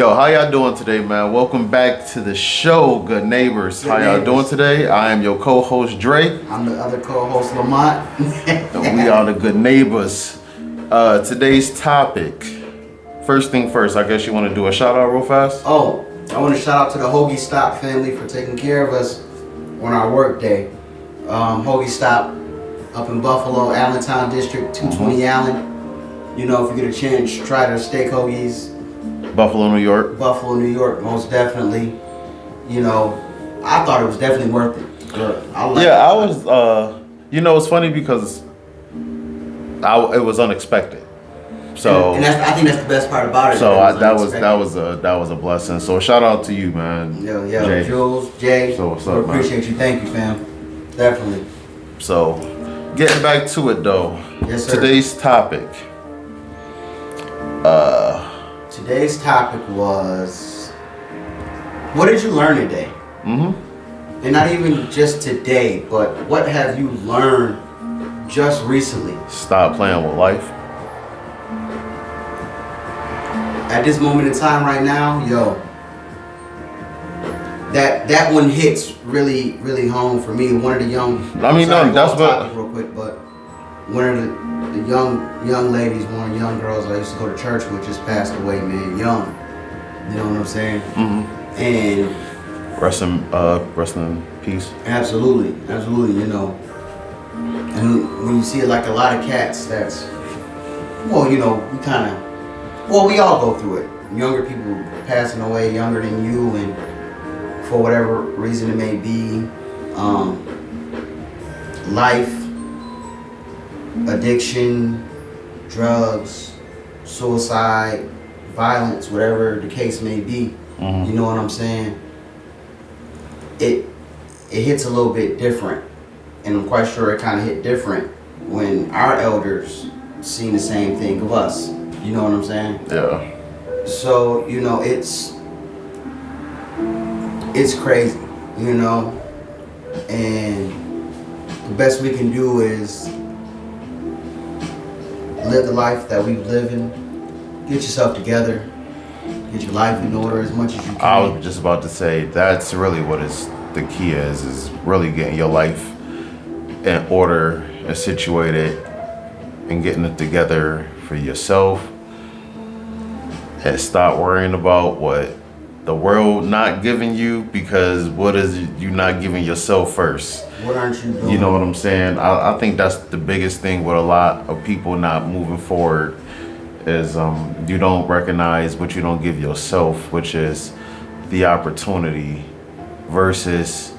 Yo, how y'all doing today, man? Welcome back to the show, good neighbors. How y'all doing today? I am your co-host, Drake. I'm the other co-host, Lamont. And we are the good neighbors. Today's topic. First thing first, I guess you want to do a shout out real fast? Oh, I want to shout out to the Hoagie Stop family for taking care of us on our work day. Hoagie Stop up in Buffalo, Allentown District, 220 Allen. You know, if you get a chance, try their steak hoagies. Buffalo, New York. Buffalo, New York, most definitely. You know, I thought it was definitely worth it. I was. You know, it's funny because it was unexpected. So and I think that's the best part about it. So that was a blessing. So shout out to you, man. Yeah, Jay. Jules, Jay. So what's up, man? Appreciate you. Thank you, fam. Definitely. So getting back to it though. Yes, sir. Today's topic. Today's topic was, what did you learn today? Mm-hmm. And not even just today, but what have you learned just recently? Stop playing with life. At this moment in time right now, yo, that one hits really, really home for me. One of the young, that's what. Real quick, but one of the young ladies, one of the young girls I used to go to church with just passed away, man, young. You know what I'm saying? Mm-hmm. And rest in peace. Absolutely, you know. And when you see it, like a lot of cats, that's, well, you know, we all go through it. Younger people passing away younger than you, and for whatever reason it may be, life, addiction, drugs, suicide, violence, whatever the case may be. Mm-hmm. You know what I'm saying? It hits a little bit different, and I'm quite sure it kind of hit different when our elders seen the same thing of us. You know what I'm saying? Yeah. So, you know, it's crazy, you know, and the best we can do is live the life that we've living, get yourself together, get your life in order as much as you can. I was just about to say, that's really what the key is really getting your life in order and situated and getting it together for yourself, and stop worrying about what the world not giving you, because what is you not giving yourself first? What aren't you doing? You know what I'm saying? I think that's the biggest thing with a lot of people not moving forward is you don't recognize what you don't give yourself, which is the opportunity, versus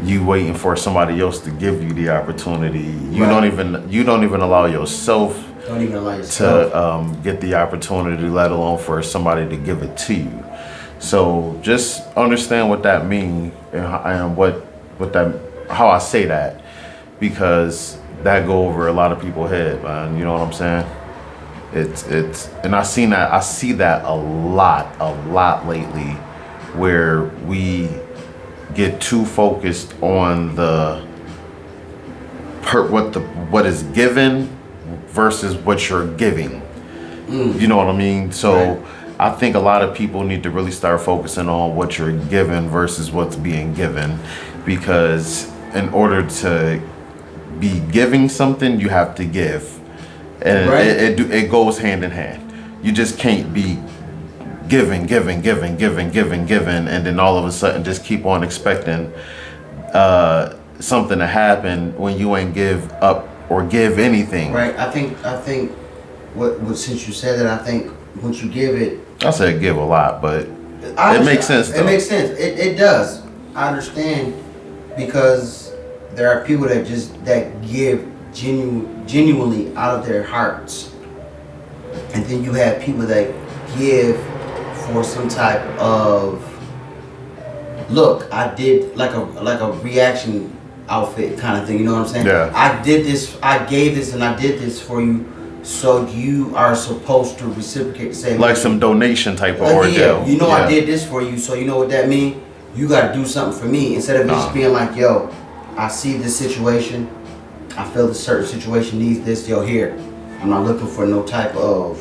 you waiting for somebody else to give you the opportunity. You don't even allow yourself to get the opportunity, let alone for somebody to give it to you. So just understand what that means and how I say that, because that go over a lot of people's head, man. You know what I'm saying? It's and I see that a lot lately, where we get too focused on what is given versus what you're giving. You know what I mean? So right. I think a lot of people need to really start focusing on what you're given versus what's being given, because in order to be giving something, you have to give, and right. it goes hand in hand. You just can't be giving, and then all of a sudden just keep on expecting something to happen when you ain't give up or give anything. Right. I think what since you said that, I think once you give it, I said give a lot, but it makes sense though. It makes sense. It does. I understand, because there are people that give genuinely out of their hearts, and then you have people that give for some type of look. I did like a reaction outfit kind of thing. You know what I'm saying? Yeah. I did this. I gave this, and I did this for you. So you are supposed to reciprocate, say like some donation type of ordeal. Yeah, you know, yeah. I did this for you, so you know what that means? You got to do something for me, instead of just being like, yo, I see this situation, I feel this certain situation needs this, yo, here. I'm not looking for no type of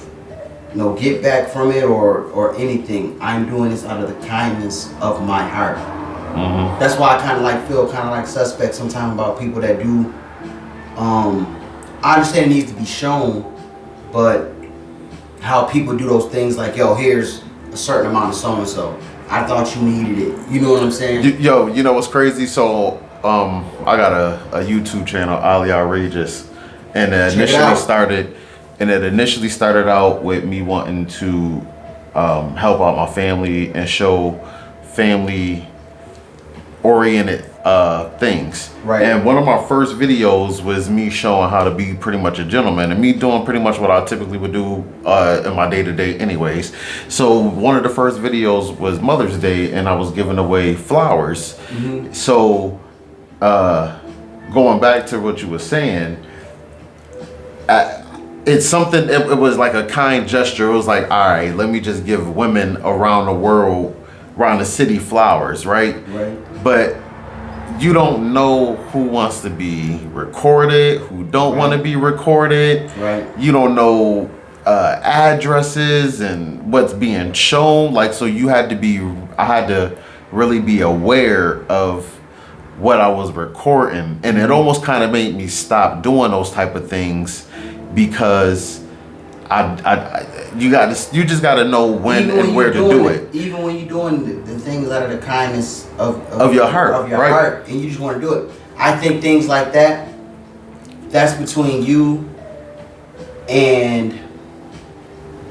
get back from it or anything. I'm doing this out of the kindness of my heart. Mm-hmm. That's why I kind of like feel kind of like suspect sometimes about people that do. I understand it needs to be shown, but how people do those things like, yo, here's a certain amount of so and so. I thought you needed it. You know what I'm saying? Yo, you know what's crazy? So, I got a YouTube channel, Ali Outrageous, and it initially started out with me wanting to help out my family and show family oriented things. Right. And one of my first videos was me showing how to be pretty much a gentleman and me doing pretty much what I typically would do in my day-to-day anyways. So one of the first videos was Mother's Day and I was giving away flowers. Mm-hmm. So going back to what you were saying, it's something, it was like a kind gesture. It was like, all right, let me just give women around the world, around the city, flowers, right? Right. But you don't know who wants to be recorded, who don't want to be recorded. Right. You don't know addresses and what's being shown. Like, so I had to really be aware of what I was recording. And it almost kind of made me stop doing those type of things because you just got to know when and where to do it. Even when you're doing the things out of the kindness of your heart, right? Heart, and you just want to do it. I think things like that, that's between you and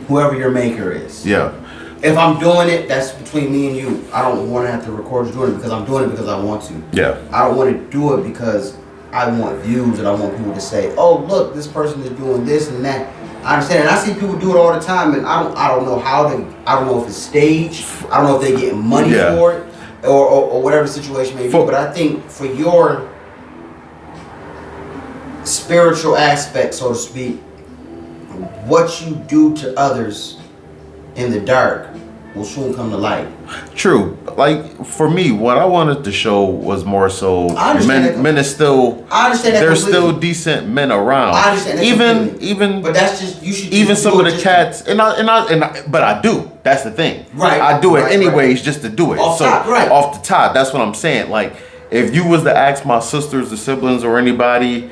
whoever your maker is. Yeah. If I'm doing it, that's between me and you. I don't want to have to record you doing it because I'm doing it because I want to. Yeah. I don't want to do it because I want views and I want people to say, "Oh, look, this person is doing this and that." I understand, and I see people do it all the time, and I don't know how to. I don't know if it's staged. I don't know if they get money for it, or whatever the situation may be. But I think for your spiritual aspect, so to speak, what you do to others in the dark will soon come to light. True. Like for me, what I wanted to show was more so men is still. I understand that there's completely. still decent men around. I understand that even. But that's just you should. Even some of the cats, but I do. That's the thing. Right. I do it anyways just to do it. Off the top. That's what I'm saying. Like if you was to ask my sisters, the siblings, or anybody,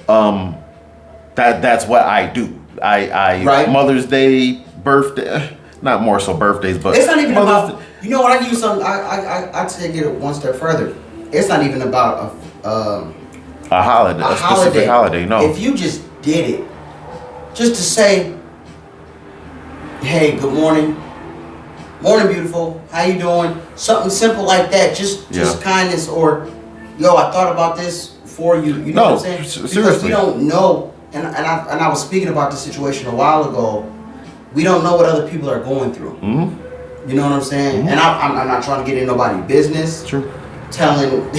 that's what I do. I Mother's Day, birthday. Not more so birthdays, but it's not even about. You know what? I give you something. I take it one step further. It's not even about a holiday, a specific holiday. No. If you just did it, just to say, "Hey, good morning, morning, beautiful. How you doing?" Something simple like that. Just kindness, or yo, I thought about this for you. You know what I'm saying? Because seriously, we don't know. And I was speaking about this situation a while ago. We don't know what other people are going through. Mm-hmm. You know what I'm saying? Mm-hmm. And I'm not trying to get in nobody's business. True. Telling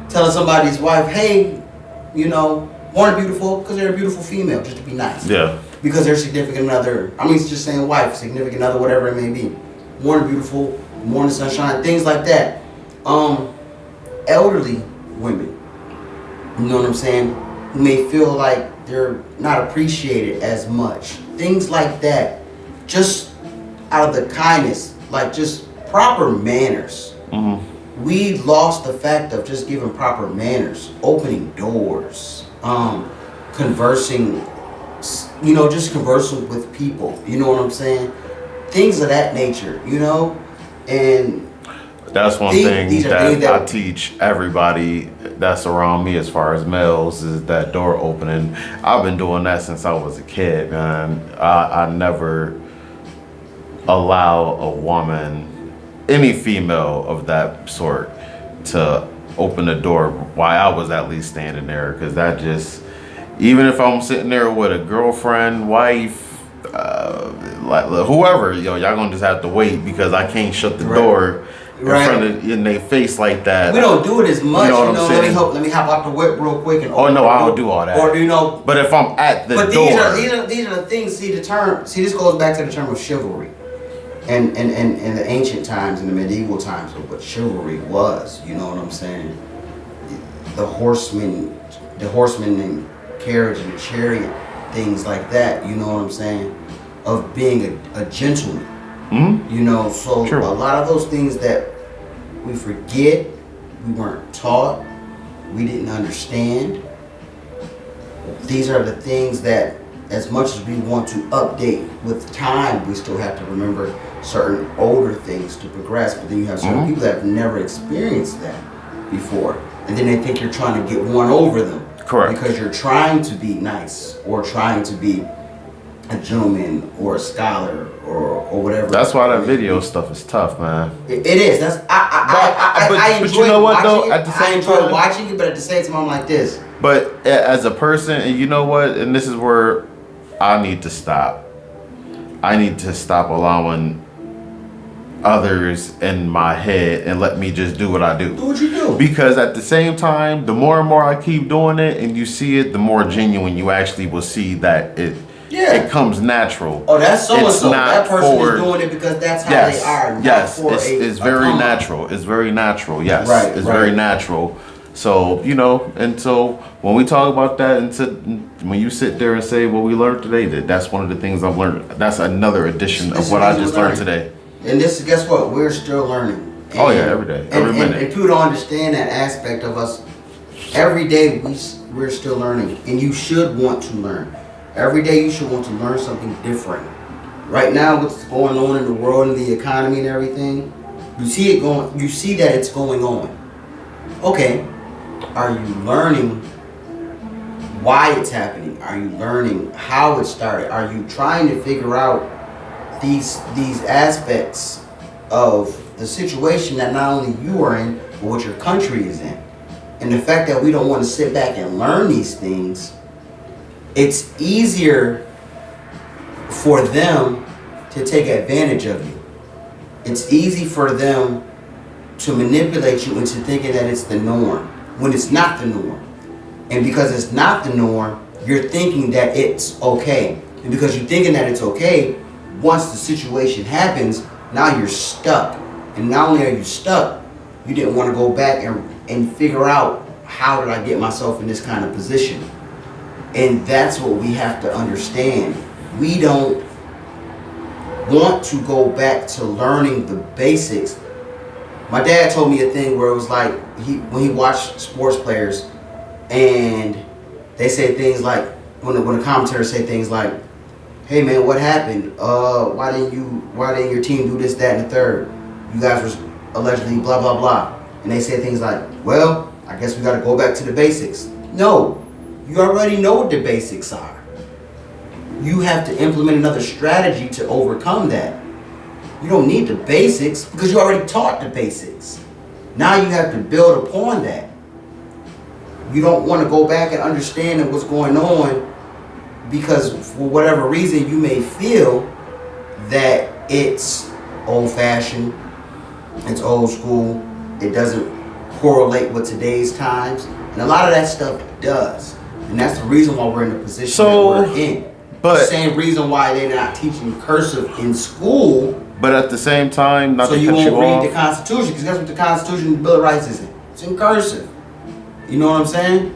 somebody's wife, hey, morning beautiful, because they're a beautiful female, just to be nice. Yeah. Because they're significant other. I mean, it's just saying wife, significant other, whatever it may be. Morning beautiful, morning sunshine, things like that. Elderly women, you know what I'm saying, who may feel like they're not appreciated as much. Things like that, just out of the kindness, like just proper manners. Mm-hmm. We lost the fact of just giving proper manners, opening doors, conversing, just conversing with people. You know what I'm saying? Things of that nature, and that's one thing that I teach everybody that's around me as far as males is that door opening. I've been doing that since I was a kid, man. I never allow a woman, any female of that sort, to open the door while I was at least standing there, because that just, even if I'm sitting there with a girlfriend, wife, like whoever, y'all gonna just have to wait because I can't shut the door in their face like that. We don't do it as much. You know what I'm saying? Let me hop out the whip real quick and. Oh no, I don't do all that. Or But if I'm at the door. But these are the things. See, this goes back to the term of chivalry, and in the ancient times, in the medieval times, of what chivalry was. You know what I'm saying? The horseman and carriage and chariot, things like that. You know what I'm saying? of being a gentleman. Mm-hmm. You know, so True. a lot of those things that we forget, we weren't taught, we didn't understand. These are the things that, as much as we want to update with time, we still have to remember certain older things to progress. But then you have certain people that have never experienced that before, and then they think you're trying to get one over them. Correct. Because you're trying to be nice or trying to be a gentleman or a scholar or whatever. That's why that video stuff is tough, man. It is. That's I but enjoy you know what, watching though? it. At the I same enjoy time- watching it, but at the same time, I'm like this. But as a person, and you know what, and this is where I need to stop. I need to stop allowing others in my head and let me just do what I do. Do what you do. Because at the same time, the more and more I keep doing it and you see it, the more genuine you actually will see that it comes natural. Oh, that's so and It's so. not That person for- is doing it because that's how Yes, they are. Not yes, for it's a very come up. natural. It's very natural. Yes, Right, it's right. very natural. So and so when we talk about that, when you sit there and say, "Well, we learned today," that's one of the things I've learned. That's another addition It's of what I amazing just we're learned learning. today. And this, guess what? We're still learning. Oh, yeah, every day, every minute. And people don't understand that aspect of us. Every day we're still learning, and you should want to learn. Every day you should want to learn something different. Right now, what's going on in the world and the economy and everything, you see it going. You see that it's going on. Okay, are you learning why it's happening? Are you learning how it started? Are you trying to figure out these aspects of the situation that not only you are in, but what your country is in? And the fact that we don't want to sit back and learn these things, it's easier for them to take advantage of you. It's easy for them to manipulate you into thinking that it's the norm when it's not the norm. And because it's not the norm, you're thinking that it's okay. And because you're thinking that it's okay, once the situation happens, now you're stuck. And not only are you stuck, you didn't want to go back and figure out, how did I get myself in this kind of position? And that's what we have to understand. We don't want to go back to learning the basics. My dad told me a thing where it was like, when he watched sports players and they say things like, when the commentators say things like, "Hey man, what happened? Why didn't your team do this, that, and the third? You guys were allegedly blah, blah, blah." And they say things like, "Well, I guess we got to go back to the basics." No, you already know what the basics are. You have to implement another strategy to overcome that. You don't need the basics because you already taught the basics. Now you have to build upon that. You don't want to go back and understand what's going on because for whatever reason you may feel that it's old-fashioned, it's old school, it doesn't correlate with today's times, and a lot of that stuff does. And that's the reason why we're in the position that we're in. But the same reason why they're not teaching cursive in school. But at the same time, not so to you cut won't you read off. the Constitution, because that's what the Constitution and the Bill of Rights is in. It's in cursive. You know what I'm saying?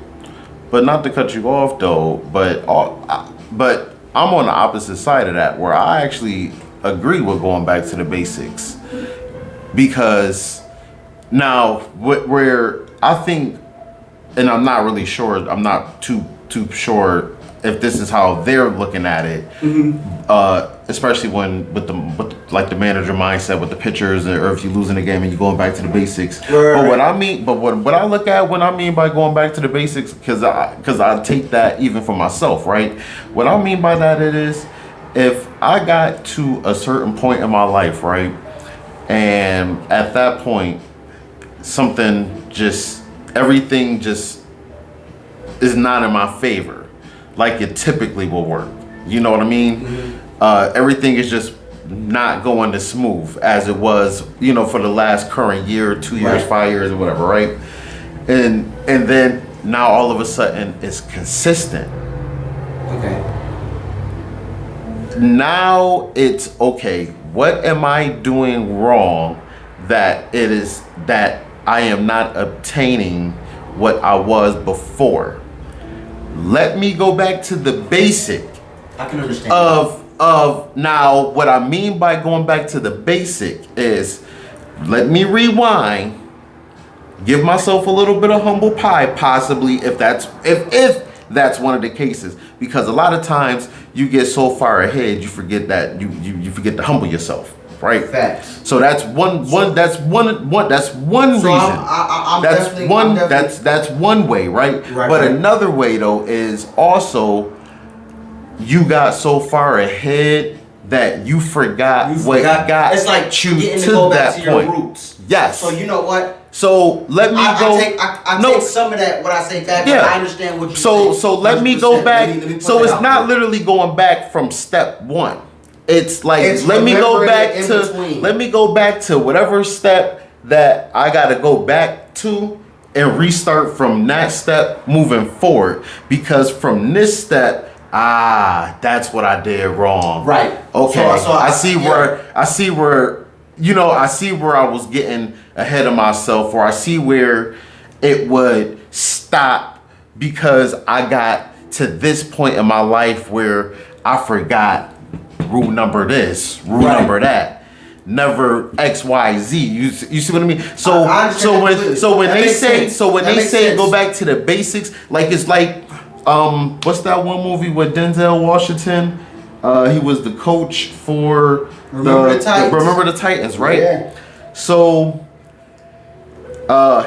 But not to cut you off though, but I'm on the opposite side of that, where I actually agree with going back to the basics, because now where I think, and I'm not really sure, I'm not too sure if this is how they're looking at it, especially when with the manager mindset with the pitchers, or if you're losing the game and you're going back to the basics. Right. But what I mean, what I look at when I mean by going back to the basics, because I take that even for myself, right? What I mean by that it is, if I got to a certain point in my life, right, and at that point everything just is not in my favor, like it typically will work. You know what I mean? Mm-hmm. Everything is just not going as smooth as it was, for the last current year, 2 years, Right. 5 years, or whatever, right? And then now all of a sudden it's consistent. Okay. Now it's okay. What am I doing wrong that I am not obtaining what I was before? Let me go back to the basic I can understand. of of now, what I mean by going back to the basic is, let me rewind, give myself a little bit of humble pie, possibly, if that's one of the cases, because a lot of times you get so far ahead, you forget that you forget to humble yourself, right? Facts. So that's one reason. That's one way, right? But another way though is also, you got so far ahead that you forgot what got it's like you getting to go back that to point. your roots. Yes. So you know what? So let me go. I take some of that what I say back, but I understand what you So let me go back. Let me so it's not literally going back from step one. It's like let me go back to whatever step that I gotta go back to and restart from that step moving forward. Because from this step, that's what I did wrong. Right. Okay. So I see where I see where I was getting ahead of myself, or I see where it would stop because I got to this point in my life where I forgot rule number this, rule number that, never X, Y, Z. You see what I mean? So when they say go back to the basics, like it's like what's that one movie with Denzel Washington? He was the coach for Remember the Titans, right? Yeah. So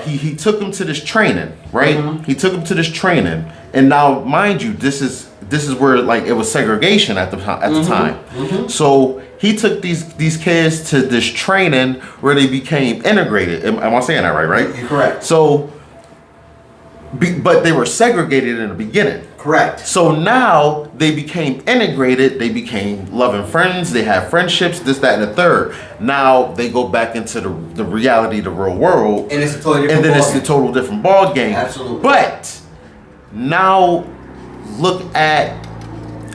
he took him to this training, right? Mm-hmm. He took him to this training, and now mind you, this is where like it was segregation at the time. Mm-hmm. So he took these kids to this training where they became integrated. Am I saying that right? Right? You're correct. So, but they were segregated in the beginning. Correct. So now they became integrated. They became loving friends. They had friendships, this, that, and the third. Now they go back into the reality, the real world. And it's a totally different it's a total different ball game. Absolutely. But now look at,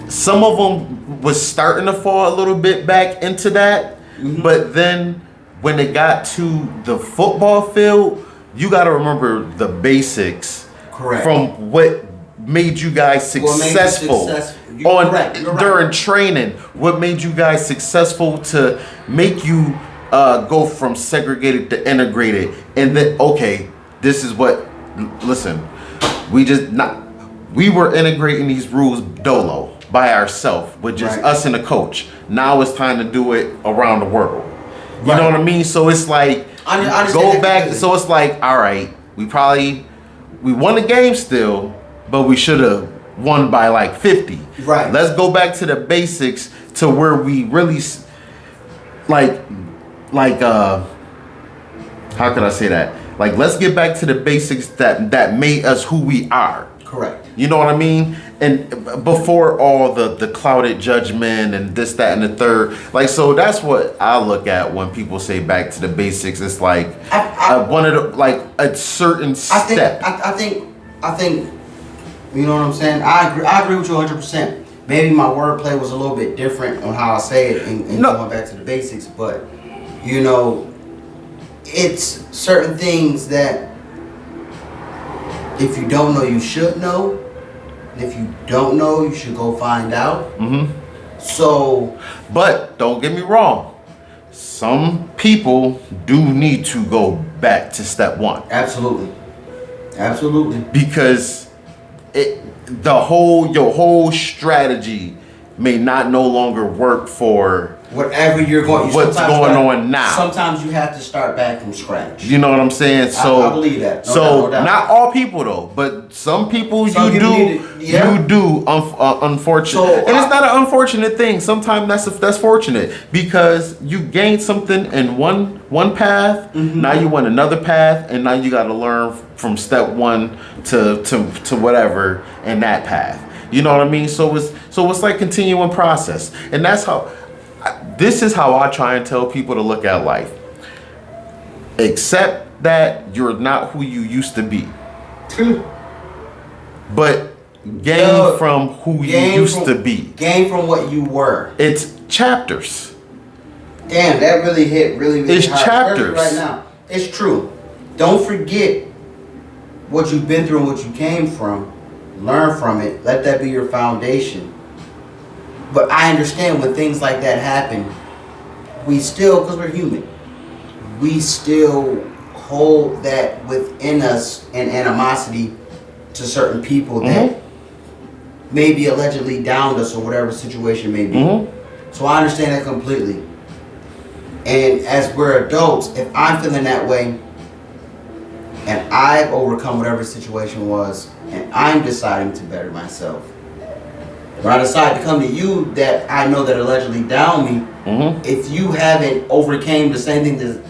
some of them was starting to fall a little bit back into that. Mm-hmm. But then when it got to the football field, you got to remember the basics. Correct. From what made you guys successful during training. What made you guys successful to make you go from segregated to integrated? And then, okay, this is what, listen, we were integrating these rules dolo by ourselves with just us and the coach. Now it's time to do it around the world. You know what I mean? So it's like, go back. So it's like, all right, we won the game still, but we should have won by like 50. Right. Let's go back to the basics to where we really how could I say that? Like, let's get back to the basics that made us who we are. Correct. You know what I mean? And before all the clouded judgment and this, that, and the third. Like, so that's what I look at when people say back to the basics. It's like a certain step. I think you know what I'm saying? I agree with you 100%. Maybe my wordplay was a little bit different on how I say it and going back to the basics, but you know, it's certain things that if you don't know, you should know. And if you don't know, you should go find out. Mm-hmm. So, but don't get me wrong. Some people do need to go back to step one. Absolutely. Because your whole strategy may not no longer work for whatever you're going. What's going on now? Sometimes you have to start back from scratch. You know what I'm saying? So I believe that. No doubt. Not all people though, but some people you do. Unfortunately, and it's not an unfortunate thing. Sometimes that's fortunate because you gain something in one path. Mm-hmm. Now you want another path, and now you got to learn from step one to whatever in that path. You know what I mean? So it's like continuing process, and that's how. This is how I try and tell people to look at life. Accept that you're not who you used to be. But gain from who you used to be. Gain from what you were. It's chapters. Damn, that really hit really it's hard. Chapters. Right now. It's true. Don't forget what you've been through and what you came from. Learn from it. Let that be your foundation. But I understand when things like that happen, we still, because we're human, we still hold that within us and animosity to certain people that maybe allegedly downed us or whatever the situation may be. So I understand that completely. And as we're adults, if I'm feeling that way and I've overcome whatever the situation was and I'm deciding to better myself, when I decide to come to you that I know that allegedly down me, if you haven't overcame the same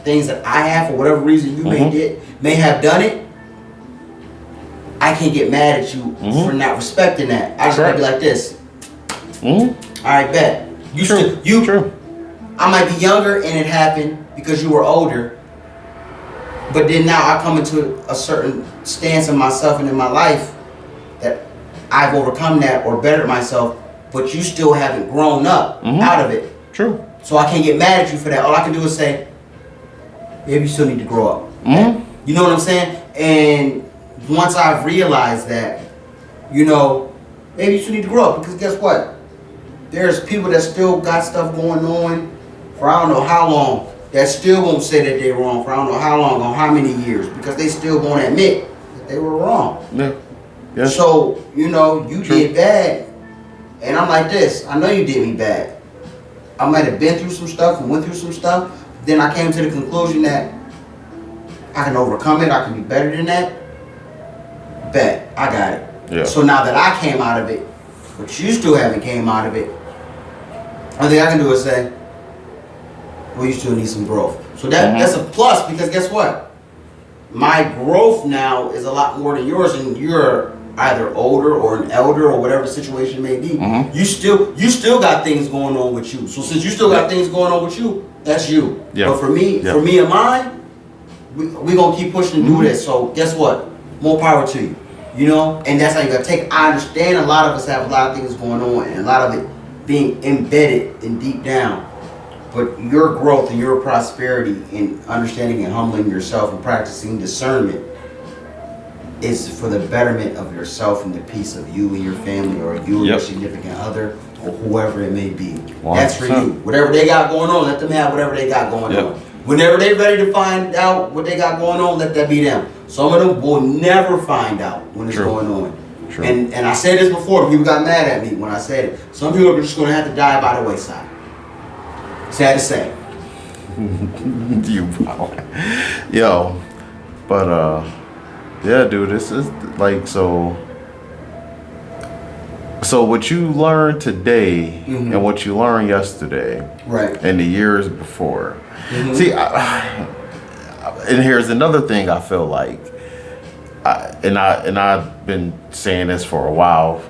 things that I have for whatever reason you may have done it, I can't get mad at you for not respecting that. I just gotta be like this. All right, bet. True. I might be younger and it happened because you were older, but then now I come into a certain stance in myself and in my life that I've overcome that or bettered myself, but you still haven't grown up out of it. True. So I can't get mad at you for that. All I can do is say, maybe you still need to grow up. You know what I'm saying? And once I've realized that, you know, maybe you still need to grow up, because guess what? There's people that still got stuff going on for I don't know how long that still won't say that they're wrong for I don't know how long, or how many years, because they still won't admit that they were wrong. Yeah. So, you know, you did bad, and I'm like this, I know you did me bad. I might have been through some stuff and went through some stuff, then I came to the conclusion that I can overcome it, I can be better than that. Bet, I got it. Yeah. So now that I came out of it, but you still haven't came out of it, only thing I can do is say, well, you still need some growth. So that's a plus, because guess what? My growth now is a lot more than yours, and you're either older or an elder or whatever the situation may be. You still got things going on with you. So since you still got things going on with you, that's you. But for me and mine, we gonna keep pushing and do this. So guess what? More power to you. You know, and that's how you gotta take it. I understand a lot of us have a lot of things going on, and a lot of it being embedded and deep down. But your growth and your prosperity in understanding and humbling yourself and practicing discernment is for the betterment of yourself and the peace of you and your family, or you and your significant other, or whoever it may be. 100%. That's for you. Whatever they got going on, let them have whatever they got going on. Whenever they're ready to find out what they got going on, let that be them. Some of them will never find out when it's going on. And I said this before, people got mad at me when I said it. Some people are just going to have to die by the wayside. Sad to say. Yo, but yeah, dude, this is like so what you learned today and what you learned yesterday, and the years before. See, and here's another thing I feel like, and I've been saying this for a while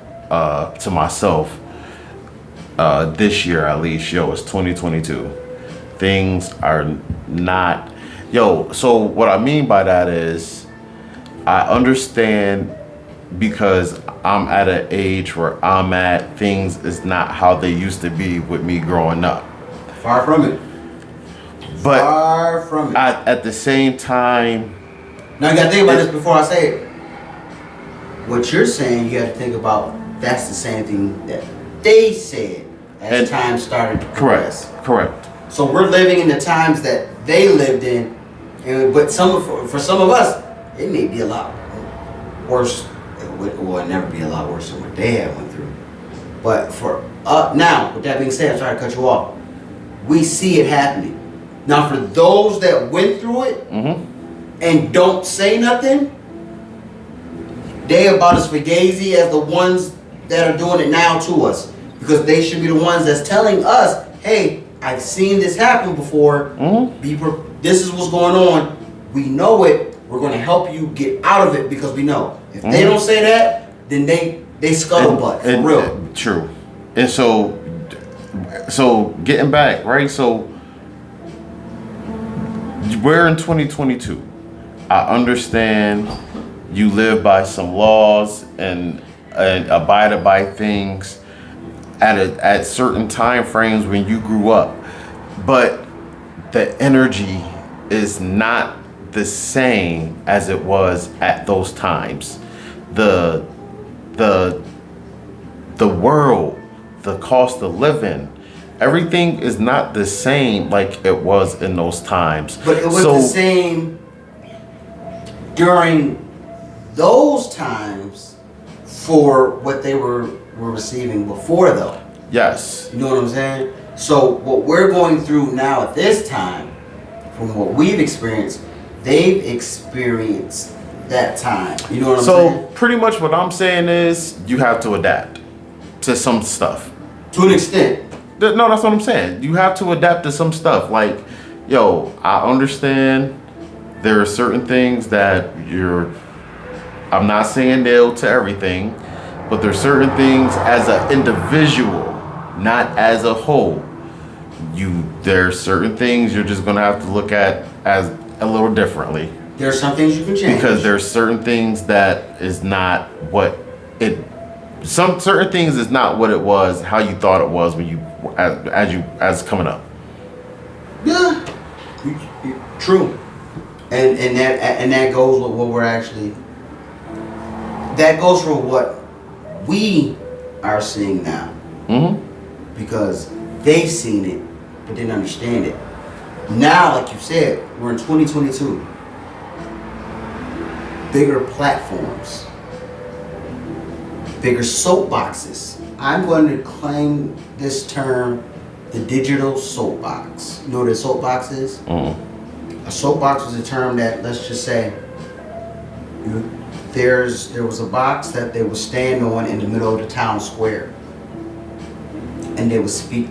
to myself. This year at least, it's 2022. Things are not, so what I mean by that is, I understand, because I'm at an age where I'm at, things is not how they used to be with me growing up. Far from it. But far from it. At the same time, now you gotta think about this before I say it. What you're saying, you have to think about, that's the same thing that they said as time started to progress. Correct. So we're living in the times that they lived in, but for some of us, it may be a lot worse. It will never be a lot worse than what they had went through. But for now, with that being said, I'm trying to cut you off. We see it happening. Now, for those that went through it and don't say nothing, they about as fugazi as the ones that are doing it now to us. Because they should be the ones that's telling us, hey, I've seen this happen before. This is what's going on. We know it. We're going to help you get out of it, because we know. If they don't say that, then they scuttlebutt, for real. True. And so getting back, right? So we're in 2022. I understand you live by some laws and abided by things at certain time frames when you grew up, but the energy is not the same as it was at those times. The world, the cost of living. Everything is not the same like it was in those times. But it was the same during those times for what they were receiving before, though. Yes. You know what I'm saying? So what we're going through now at this time, from what we've experienced, they've experienced that time. You know what I'm saying? So pretty much what I'm saying is you have to adapt to some stuff. To an extent. No, that's what I'm saying. You have to adapt to some stuff. Like, yo, I understand there are certain things that I'm not saying no to everything, but there's certain things as an individual, not as a whole. There's certain things you're just gonna have to look at as a little differently. There are some things you can change. Because there's certain things that is not what it. Some certain things is not what it was, how you thought it was when you as coming up. Yeah, true, and that goes with what we're actually. That goes for what we are seeing now, because they've seen it but didn't understand it. Now, like you said, we're in 2022. Bigger platforms, bigger soapboxes. I'm going to claim this term, the digital soapbox. You know what a soapbox is? A soapbox was a term that, let's just say, there was a box that they would stand on in the middle of the town square, and they would speak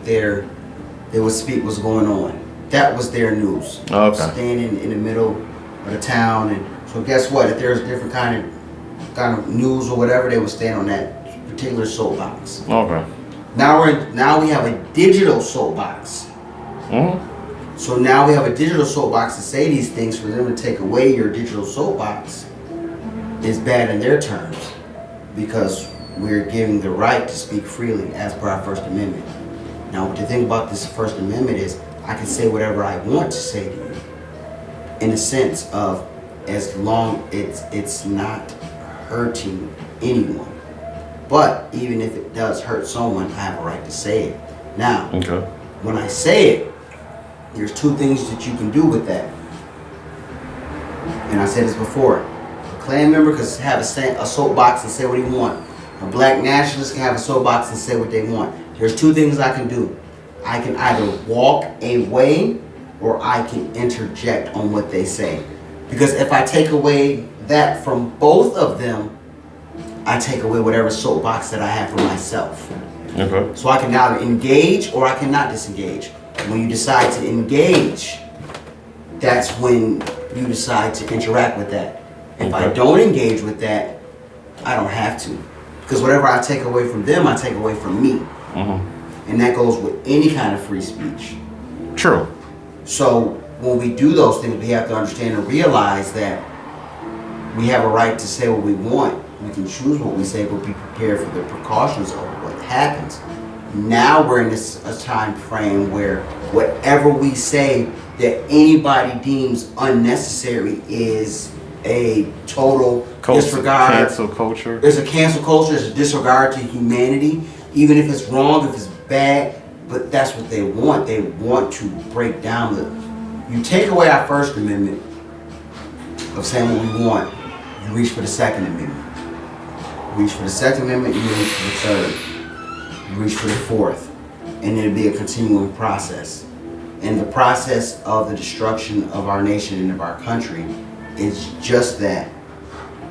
what's going on. That was their news. Okay. Standing in the middle of the town, and so guess what? If there's a different kind of news or whatever, they would stand on that particular soapbox. Okay. Now we have a digital soapbox. So now we have a digital soapbox to say these things. For them to take away your digital soapbox is bad in their terms, because we're giving the right to speak freely as per our First Amendment. Now, the thing about this First Amendment is I can say whatever I want to say to you, in the sense of as long it's not hurting anyone. But even if it does hurt someone, I have a right to say it. Now, when I say it, there's two things that you can do with that. And I said this before. A Klan member can have a soapbox and say what he wants. A black nationalist can have a soapbox and say what they want. There's two things I can do. I can either walk away or I can interject on what they say. Because if I take away that from both of them, I take away whatever soapbox that I have for myself. Okay. So I can either engage or I cannot disengage. When you decide to engage, that's when you decide to interact with that. If I don't engage with that, I don't have to. Because whatever I take away from them, I take away from me. And that goes with any kind of free speech. True. So when we do those things, we have to understand and realize that we have a right to say what we want. We can choose what we say, but be prepared for the precautions of what happens. Now we're in a time frame where whatever we say that anybody deems unnecessary is a total disregard. Cancel culture. There's a cancel culture. There's a disregard to humanity, even if it's wrong, if it's bad. But that's what they want. They want to break down you take away our First Amendment of saying what we want, you reach for the Second Amendment. You reach for the Second Amendment, you reach for the Third. You reach for the Fourth. And it'll be a continuing process. And the process of the destruction of our nation and of our country is just that.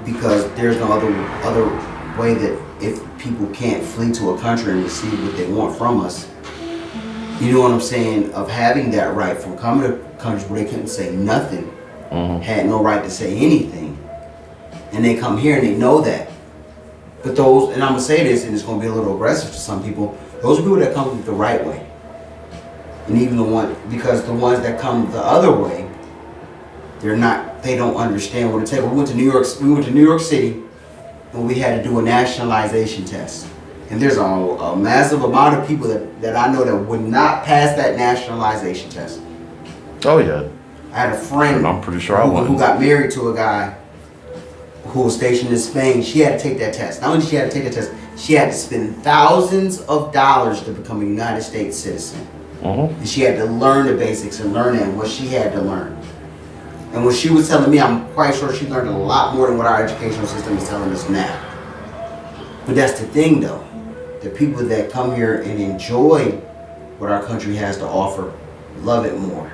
Because there's no other way that if people can't flee to a country and receive what they want from us, you know what I'm saying, of having that right from coming to countries where they couldn't say nothing, had no right to say anything, and they come here and they know that. But those, and I'm going to say this, and it's going to be a little aggressive to some people, those are people that come the right way. And even because the ones that come the other way, they don't understand what it takes. We went to New York City, and we had to do a nationalization test. And there's a massive amount of people that I know that would not pass that nationalization test. Oh yeah. I had a friend I'm pretty sure who got married to a guy who was stationed in Spain. She had to take that test. Not only did she have to take the test, She had to spend thousands of dollars to become a United States citizen. And she had to learn the basics and learn it and what she had to learn. And what she was telling me, I'm quite sure she learned a lot more than what our educational system is telling us now. But that's the thing though. The people that come here and enjoy what our country has to offer love it more.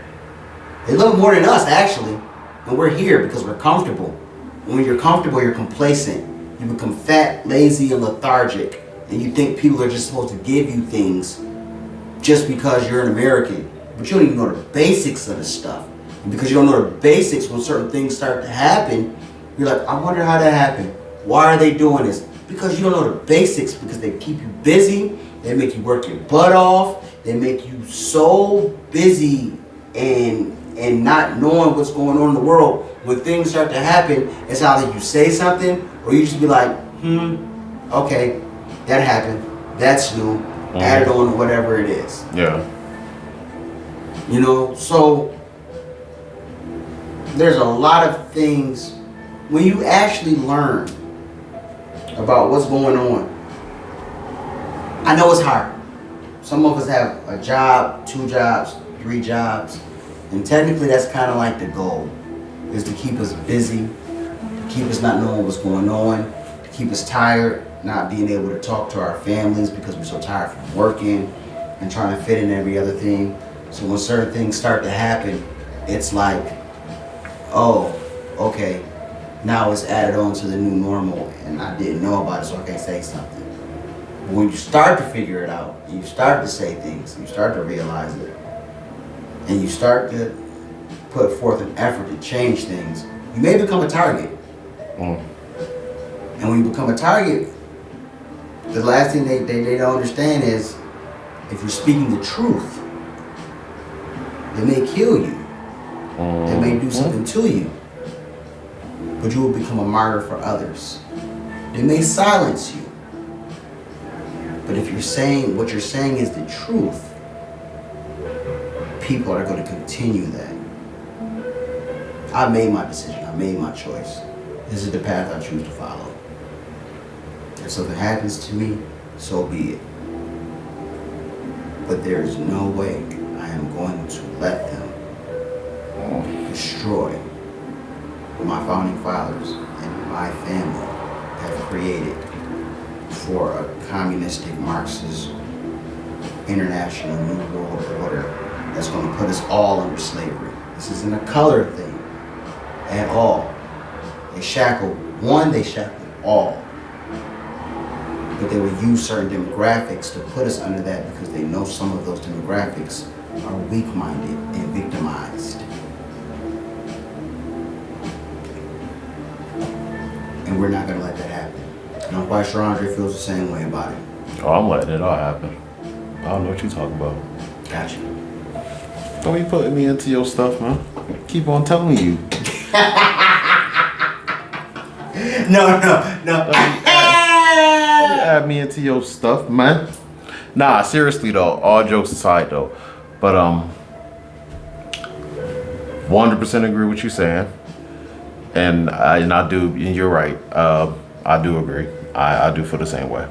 They love it more than us actually. And we're here because we're comfortable. And when you're comfortable, you're complacent. You become fat, lazy, and lethargic. And you think people are just supposed to give you things just because you're an American. But you don't even know the basics of the stuff. And because you don't know the basics, when certain things start to happen, you're like, I wonder how that happened. Why are they doing this? Because you don't know the basics, because they keep you busy. They make you work your butt off. They make you so busy and not knowing what's going on in the world. When things start to happen, it's either you say something or you just be like, okay, that happened. That's new. Add it on to whatever it is. Yeah. You know, so there's a lot of things when you actually learn about what's going on. I know it's hard. Some of us have a job, 2 jobs, 3 jobs, and technically that's kind of like the goal, is to keep us busy, to keep us not knowing what's going on, to keep us tired, not being able to talk to our families because we're so tired from working and trying to fit in every other thing. So when certain things start to happen, it's like, oh, okay, now it's added on to the new normal and I didn't know about it, so I can't say something. But when you start to figure it out, and you start to say things, and you start to realize it, and you start to put forth an effort to change things, you may become a target. And when you become a target, the last thing they don't understand is if you're speaking the truth, they may kill you. They may do something to you. But you will become a martyr for others. They may silence you. But if you're saying what you're saying is the truth, people are going to continue that. I made my decision. I made my choice. This is the path I choose to follow. If something happens to me, so be it. But there is no way I am going to let them destroy what my founding fathers and my family have created for a communistic, Marxist, international new world order that's going to put us all under slavery. This isn't a color thing at all. They shackled one, they shackled all. But they would use certain demographics to put us under that because they know some of those demographics are weak-minded and victimized. And we're not going to let that happen. And I'm quite sure Andre feels the same way about it. Oh, I'm letting it all happen. I don't know what you're talking about. Gotcha. Don't be putting me into your stuff, man. Keep on telling you. No. Don't add me into your stuff, man. Nah, seriously though, all jokes aside though. But 100% agree with what you're saying. And I do, and you're right. I do agree. I do feel the same way.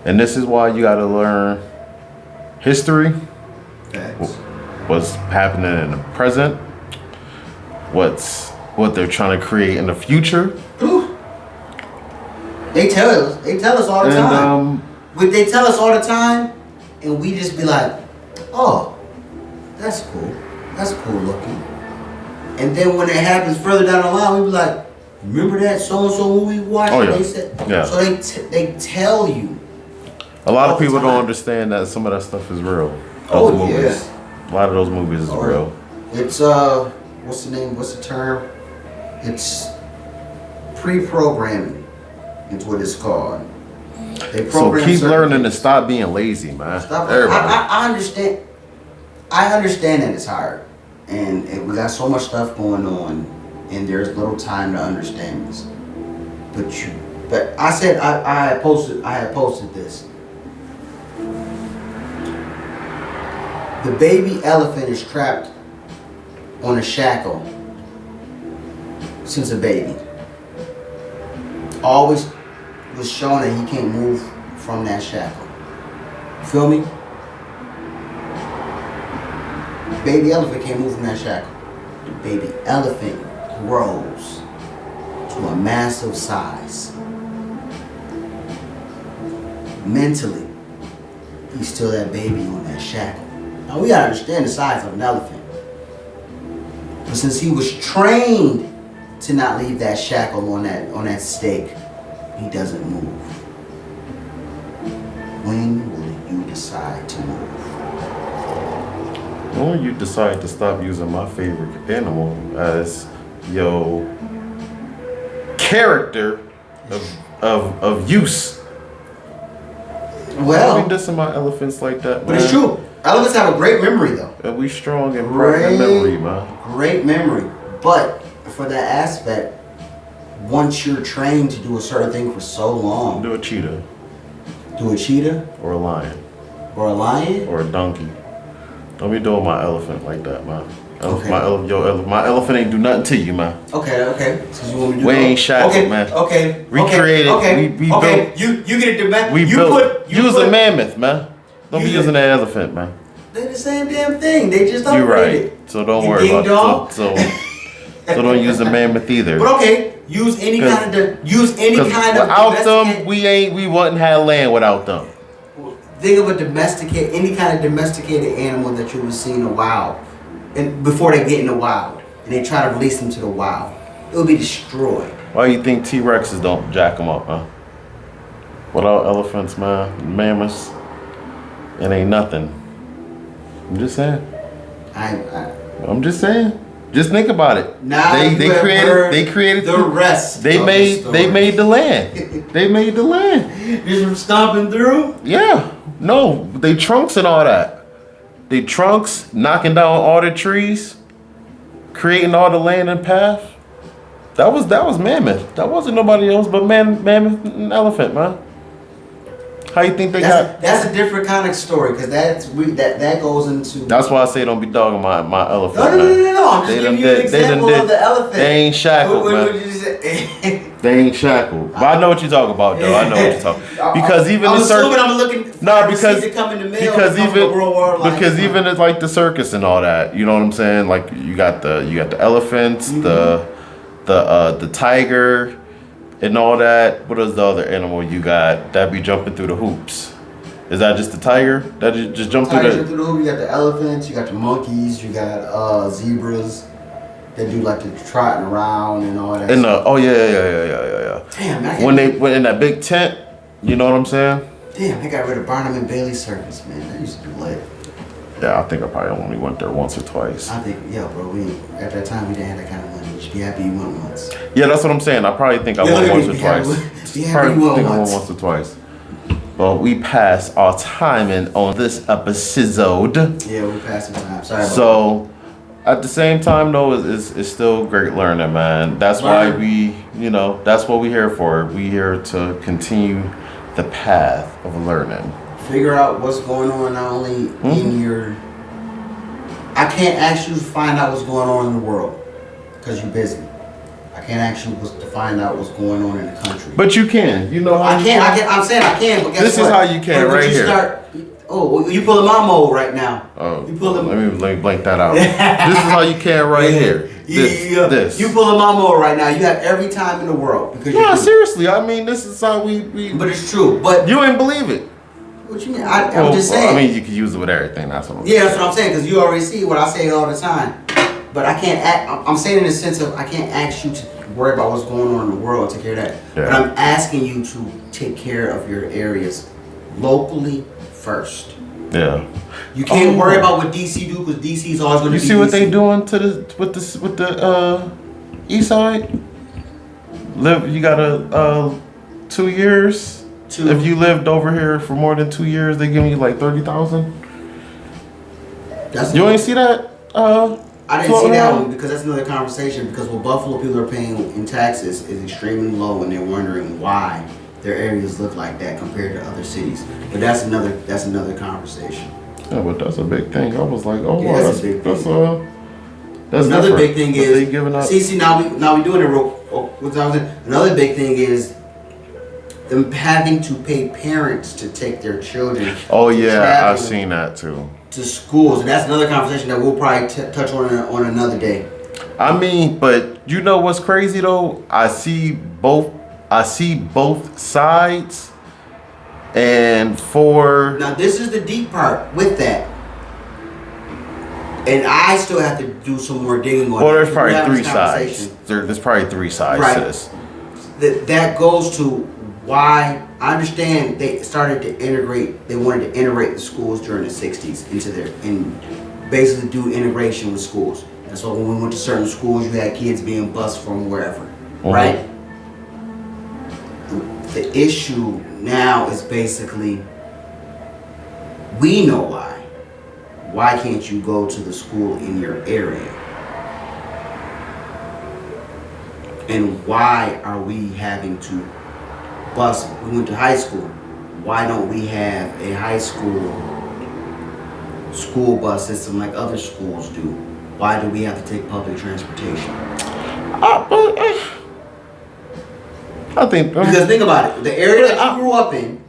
And this is why you gotta learn history. Thanks. What's happening in the present, what they're trying to create in the future. Ooh. They tell us all the time. They tell us all the time, and we just be like, oh, that's cool looking. And then when it happens further down the line, we be like, remember that so-and-so movie we watched? Oh, yeah. They said, Yeah. So they tell you. A lot of people all the time. don't understand that some of that stuff is real. Oh, Those movies. yeah. A lot of those movies is real. It's what's the name? What's the term? It's pre-programming. It's what it's called. They So program keep certain learning to things. stop being lazy, man. Stop. Everybody. I understand. I understand that it's hard, and we got so much stuff going on, and there's little time to understand this. But I said I had posted this. The baby elephant is trapped on a shackle since a baby. Always was shown that he can't move from that shackle. You feel me? Baby elephant can't move from that shackle. The baby elephant grows to a massive size. Mentally, he's still that baby on that shackle. Now we gotta understand the size of an elephant. But since he was trained to not leave that shackle on that stake, he doesn't move. When will you decide to move? When you decide to stop using my favorite animal as your character of use. Well, I be dissing my elephants like that, man. But it's true. Elephants have a great memory, though. And we strong and bright in memory, man. Great memory. But for that aspect, once you're trained to do a certain thing for so long, Do a cheetah. do a cheetah Or a lion. or a lion. Or a donkey. Don't be doing my elephant like that, man. Okay. My elephant ain't do nothing to you, man. Okay. So you want me to do We ain't shackled, man. Okay. Recreated. Okay. We okay. built. You get it. We built. Use a mammoth, man. Don't be Use using that elephant, man. They're the same damn thing. They just You're upgraded. right. So don't You worry ding about it. So don't use a mammoth either. But okay, use any kind of Without them, domesticated- we wouldn't have land without them. Think of any kind of domesticated animal that you would see in the wild, and before they get in the wild, and they try to release them to the wild, it will be destroyed. Why do you think T-Rexes don't jack them up, huh? Without elephants, man, mammoths, it ain't nothing. I'm just saying. I'm just saying. Just think about it. Now they created created the rest. They made the land. They made the land. Just from stomping through. Yeah. No, they trunks and all that. They trunks knocking down all the trees, creating all the land and path. That was mammoth. That wasn't nobody else but mammoth and elephant, man. How you think That's a different kind of story, because that goes into. That's why I say don't be dogging my elephant. No. I'm just giving you an example of the elephant. They ain't shackled, man. They ain't shackled. But I know what you're talking about, though. I know what you're talking. Because even I'm the circus. assuming I'm looking. Because come in the mail because even it's like the circus and all that. You know what I'm saying? Like you got the elephants, the tiger. And all that. What is the other animal you got that be jumping through the hoops? Is that just the tiger that just jump through the? Through the hoop. You got the elephants. You got the monkeys. You got zebras that do like the trotting around and all that. And yeah. Damn, man. When in that big tent, you know what I'm saying? Damn, they got rid of Barnum and Bailey Circus, man. That used to be lit. Yeah, I think I probably only went there once or twice. I think, bro. At that time we didn't have that kind of money. You should be happy you went once. Yeah, that's what I'm saying. I probably think I went once or twice. Be happy you went once. Once or twice. Well, we passed our timing on this episode. Yeah, we passed the time. Sorry about So, at the same time, though, it's still great learning, man. That's why that's what we're here for. We're here to continue the path of learning. Figure out what's going on not only in your. I can't ask you to find out what's going on in the world because you're busy. I can't ask you to find out what's going on in the country. But you can. You know how I can't. I'm saying I can. But guess this what? is how you can But right you here. You pulling my mode right now. Oh, you pulling. let me blank that out. This is how you can right here. This. You pulling my mode right now. You have every time in the world because. Yeah, seriously. I mean, this is how we. But it's true. But you ain't believe it. What you mean? I'm just saying. I mean, you can use it with everything. That's what I'm saying. Yeah, that's what I'm saying. Because you already see what I say all the time. But I can't. I'm saying in the sense of I can't ask you to worry about what's going on in the world. Take care of that. Yeah. But I'm asking you to take care of your areas locally first. Yeah. You can't worry about what DC do because DC's always going to be. You see what they doing with the east side? You got a 2 years. If you lived over here for more than 2 years, they give you like 30,000. You ain't see that? I didn't see that one because that's another conversation. Because what Buffalo people are paying in taxes is extremely low, and they're wondering why their areas look like that compared to other cities. But that's another conversation. Yeah, but that's a big thing. I was like, oh, Yeah, wow, that's a big thing. That's another big thing But is they giving up. See now we doing it real. Another big thing is them having to pay parents to take their children. Oh to yeah, travel I've seen that too. to schools, and that's another conversation that we'll probably touch on another day. I mean, but you know what's crazy though? I see both sides, and for Now this is the deep part with that, and I still have to do some more digging on. well, it. there's We're probably having three this sides. conversation. There's probably three sides Right. to this. That goes to why I understand they started to integrate. They wanted to integrate the schools during the '60s into their and basically do integration with schools. That's why when we went to certain schools, you had kids being bused from wherever, right? The issue now is basically we know why. Why can't you go to the school in your area? And why are we having to bus? We went to high school. Why don't we have a high school bus system like other schools do? Why do we have to take public transportation? I think Because think about it. The area that you grew up in,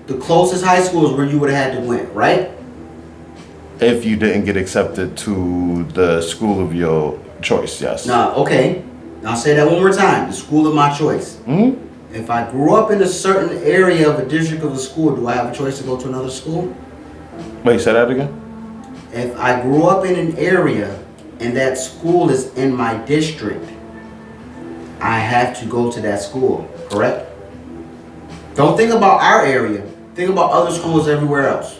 the closest high school is where you would have had to went, right? if you didn't get accepted to the school of your choice, yes. Now, okay. I'll say that one more time. The school of my choice. Hmm. If I grew up in a certain area of a district of a school, do I have a choice to go to another school? Wait, say that again. If I grew up in an area and that school is in my district, I have to go to that school, correct? Don't think about our area. Think about other schools everywhere else.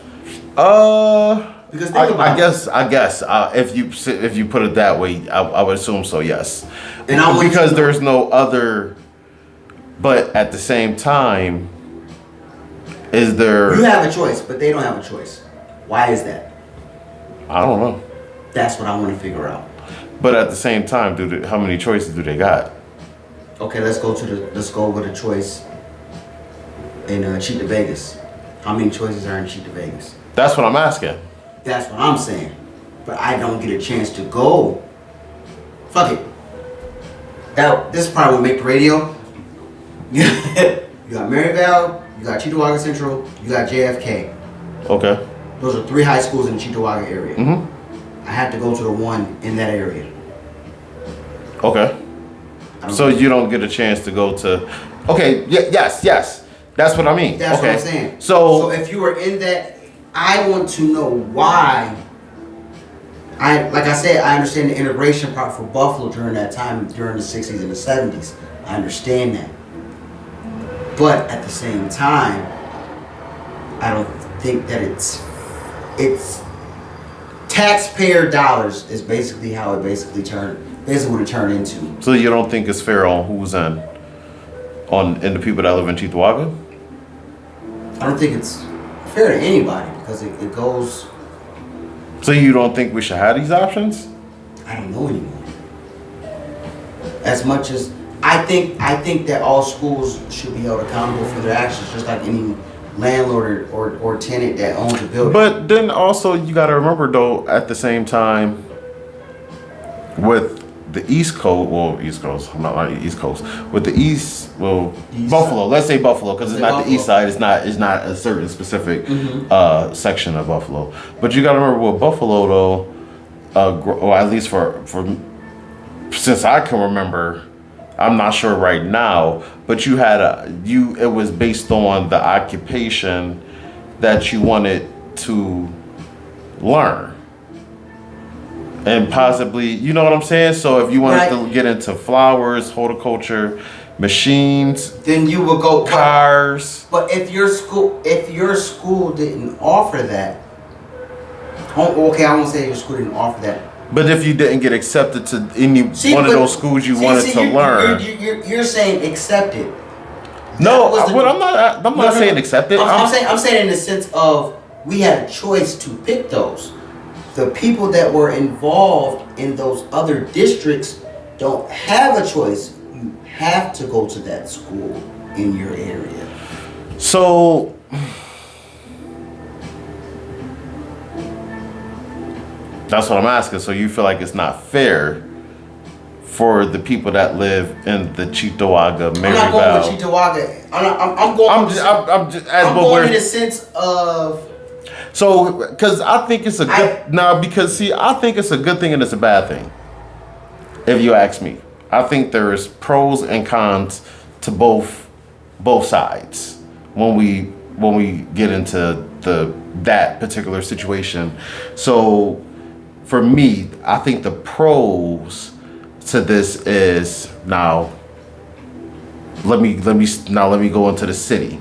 Because think about I guess if you put it that way, I would assume so. Yes, And I want because you- there's no other. But at the same time, is there? You have a choice, but they don't have a choice. Why is that? I don't know. That's what I want to figure out. But at the same time, how many choices do they got? Okay, let's go with a choice in Cheat to Vegas. How many choices are in Cheat to Vegas? That's what I'm asking. That's what I'm saying. But I don't get a chance to go. Fuck it. This probably will make the radio. You got Maryvale, you got Cheektowaga Central, you got JFK. Okay. Those are 3 high schools in the Cheektowaga area. Mhm. I have to go to the one in that area. Okay. So you don't get a chance to go to. Okay. Yes. That's what I mean. That's okay. what I'm saying. So if you were in that, I want to know why. Like I said, I understand the integration part for Buffalo during that time, during the '60s and the '70s. I understand that. But at the same time, I don't think that it's taxpayer dollars is basically how it basically what it turned into. So you don't think it's fair on who's in the people that live in Cheektowaga? I don't think it's fair to anybody because it goes. So you don't think we should have these options? I don't know anymore. As much as I think that all schools should be held accountable for their actions, just like any landlord or tenant that owns a building. But then also you got to remember though, at the same time, with the East Coast, I'm not on the East Coast. With the East Buffalo. Let's say Buffalo because it's not Buffalo. the East Side. It's not a certain specific section of Buffalo. But you got to remember with Buffalo though, or at least for since I can remember. I'm not sure right now, but you had it was based on the occupation that you wanted to learn. And possibly, you know what I'm saying? So if you wanted to get into flowers, horticulture, machines, then you would go cars. But if your school didn't offer that, okay, I won't say your school didn't offer that. But if you didn't get accepted to any one of those schools you wanted to learn, you're saying accepted. No, I'm not saying accepted. I'm saying in the sense of we had a choice to pick those. The people that were involved in those other districts don't have a choice. You have to go to that school in your area. So that's what I'm asking. So you feel like it's not fair for the people that live in the Cheektowaga, I'm Mary not going Val. with Cheektowaga. I'm going. I'm just as I'm what going we're in the sense of. so because I think it's a good now because see I think it's a good thing and it's a bad thing. If you ask me, I think there is pros and cons to both sides when we get into that particular situation. So for me, I think the pros to this is now let me go into the city.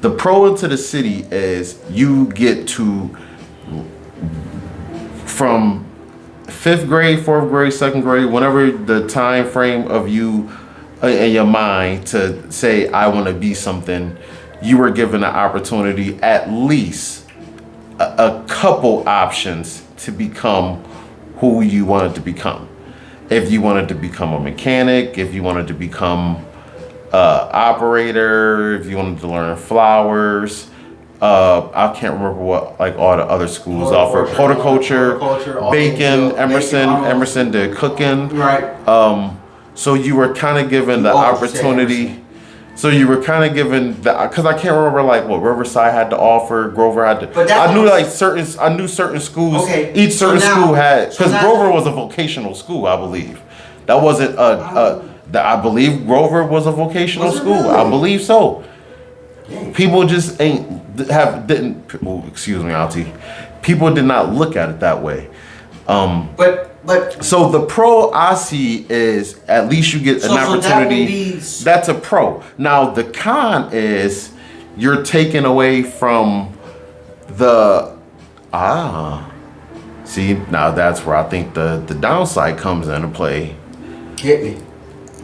The pro into the city is you get to from fifth grade, fourth grade, second grade, whenever the time frame of you in your mind to say I want to be something, you were given an opportunity at least a couple options to become who you wanted to become. If you wanted to become a mechanic, if you wanted to become operator, if you wanted to learn flowers, I can't remember what like all the other schools offer. Horticulture, bacon, Emerson did cooking. Right. So you were kind of given the opportunity. So you were kind of given the because I can't remember like what Riverside had to offer, Grover had to. But I knew certain schools. Okay, Each certain school had because now- Grover was a vocational school, I believe. That wasn't I believe Grover was a vocational Was it school. really? I believe so. Dang. People just excuse me, Auntie. People did not look at it that way. But So the pro I see is at least you get an opportunity. That's a pro. Now the con is you're taking away from the see now that's where I think the downside comes into play. hit me.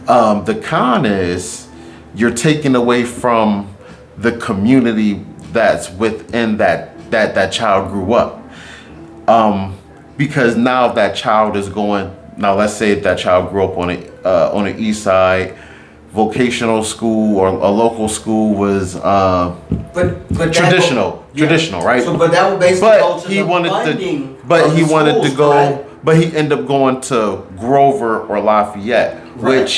The con is you're taking away from the community that's within that child grew up. Because now that child is going. Now let's say if that child grew up on the east side, vocational school or a local school was But traditional, right? So, but that would basically go But to he the wanted funding to, but of he the wanted to schools, go, correct? but he ended up going to Grover or Lafayette, Right.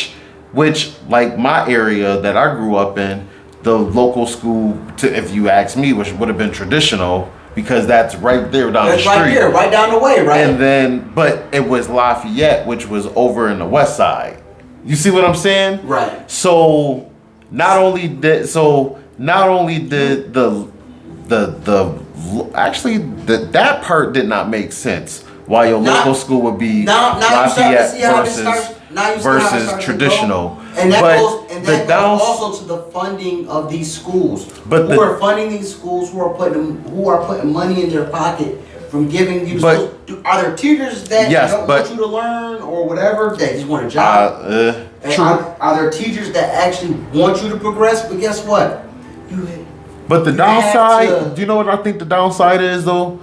which like my area that I grew up in, the local school, if you ask me, which would have been traditional because that's right there down the That's street. right there, right down the way, right? And then, but it was Lafayette, which was over in the west side. You see what I'm saying? Right. So not only did that part did not make sense. Why your local school would be Lafayette versus traditional. And that But goes the downs- also to the funding of these schools. But who are funding these schools? Who are putting money in their pocket from giving you? But- Are there teachers that Yes, don't but- want you to learn or whatever? That just want a job. And True. are there teachers that actually want you to progress? But guess what? But the You have downside, to- do you know what I think the downside is though?